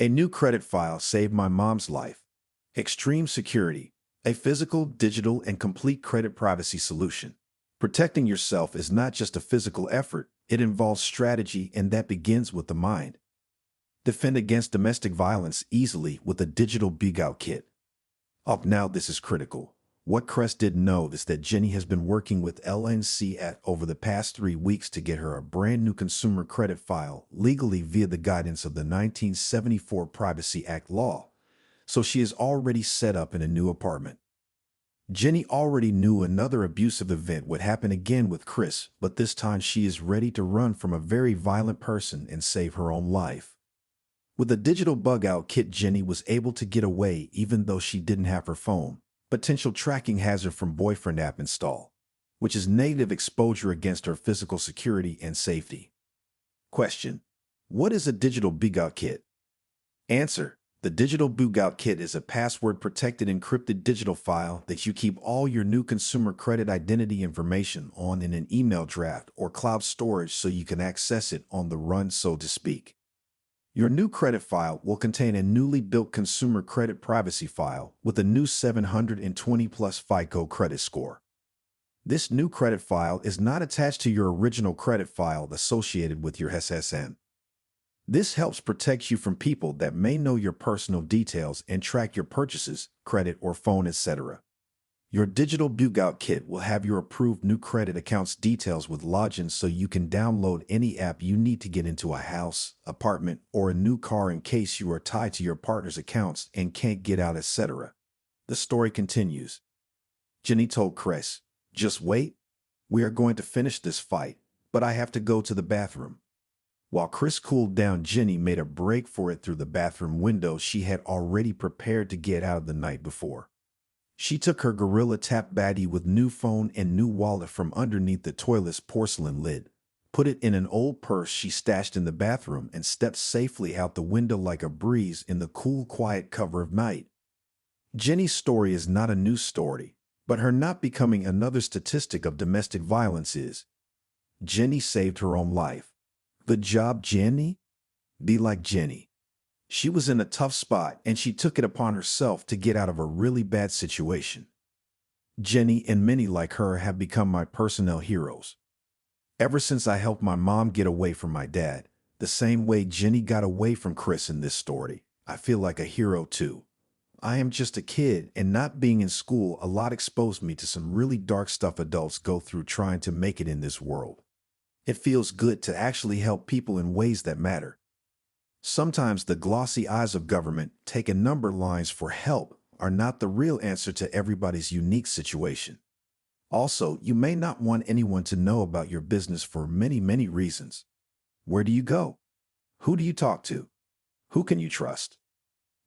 A new credit file saved my mom's life. Extreme security, a physical, digital, and complete credit privacy solution. Protecting yourself is not just a physical effort, it involves strategy, and that begins with the mind. Defend against domestic violence easily with a digital bug-out kit. Oh, now this is critical. What Crest didn't know is that Jenny has been working with LNC over the past 3 weeks to get her a brand new consumer credit file legally via the guidance of the 1974 Privacy Act law. So she is already set up in a new apartment. Jenny already knew another abusive event would happen again with Chris, but this time she is ready to run from a very violent person and save her own life. With a digital bug-out kit, Jenny was able to get away even though she didn't have her phone. Potential tracking hazard from boyfriend app install, which is negative exposure against her physical security and safety. Question: what is a digital bug-out kit? Answer: the digital bug-out kit is a password-protected encrypted digital file that you keep all your new consumer credit identity information on in an email draft or cloud storage so you can access it on the run, so to speak. Your new credit file will contain a newly built consumer credit privacy file with a new 720+ FICO credit score. This new credit file is not attached to your original credit file associated with your SSN. This helps protect you from people that may know your personal details and track your purchases, credit or phone, etc. Your digital bug-out kit will have your approved new credit accounts details with logins so you can download any app you need to get into a house, apartment, or a new car in case you are tied to your partner's accounts and can't get out, etc. The story continues. Jenny told Chris, "Just wait. We are going to finish this fight, but I have to go to the bathroom." While Chris cooled down, Jenny made a break for it through the bathroom window she had already prepared to get out of the night before. She took her Gorilla Tap baddie with new phone and new wallet from underneath the toilet's porcelain lid, put it in an old purse she stashed in the bathroom, and stepped safely out the window like a breeze in the cool, quiet cover of night. Jenny's story is not a news story, but her not becoming another statistic of domestic violence is. Jenny saved her own life. Good job, Jenny. Be like Jenny. She was in a tough spot, and she took it upon herself to get out of a really bad situation. Jenny and many like her have become my personal heroes. Ever since I helped my mom get away from my dad, the same way Jenny got away from Chris in this story, I feel like a hero too. I am just a kid, and not being in school a lot exposed me to some really dark stuff adults go through trying to make it in this world. It feels good to actually help people in ways that matter. Sometimes the glossy eyes of government taking number lines for help are not the real answer to everybody's unique situation. Also, you may not want anyone to know about your business for many reasons. Where do you go? Who do you talk to? Who can you trust?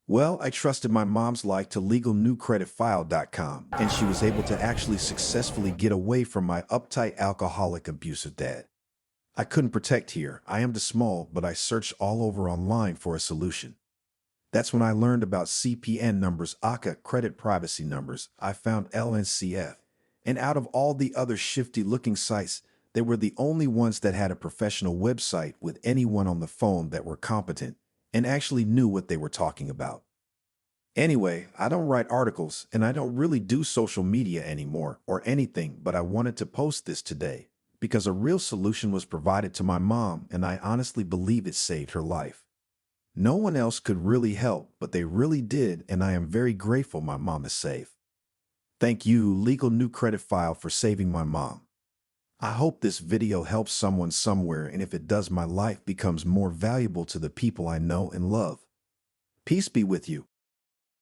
Well, I trusted my mom's like to legalnewcreditfile.com, and she was able to actually successfully get away from my uptight, alcoholic, abusive dad. I couldn't protect here. I am too small, but I searched all over online for a solution. That's when I learned about CPN numbers, ACA credit privacy numbers. I found LNCF. And out of all the other shifty-looking sites, they were the only ones that had a professional website with anyone on the phone that were competent and actually knew what they were talking about. Anyway, I don't write articles, and I don't really do social media anymore or anything, but I wanted to post this today because a real solution was provided to my mom, and I honestly believe it saved her life. No one else could really help, but they really did, and I am very grateful my mom is safe. Thank you, Legal New Credit File, for saving my mom. I hope this video helps someone somewhere, and if it does, my life becomes more valuable to the people I know and love. Peace be with you.